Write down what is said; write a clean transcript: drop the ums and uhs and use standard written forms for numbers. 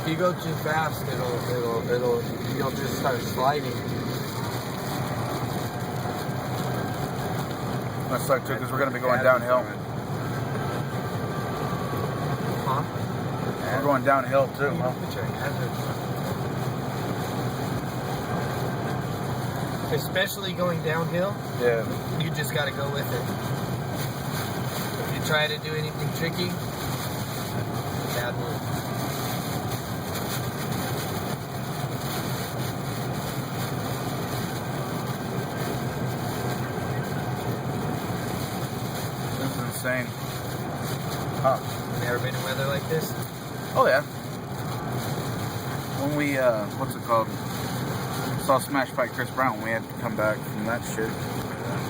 If you go too fast, you'll just start sliding. That sucks too, because we're going to be going downhill. Huh? We're going downhill too, huh? Especially going downhill. Yeah. You just got to go with it. If you try to do anything tricky, bad move. This is insane. Huh. Have you ever been in weather like this? Oh yeah. When we, what's it called? Saw Smash by Chris Brown, we had to come back from that shit.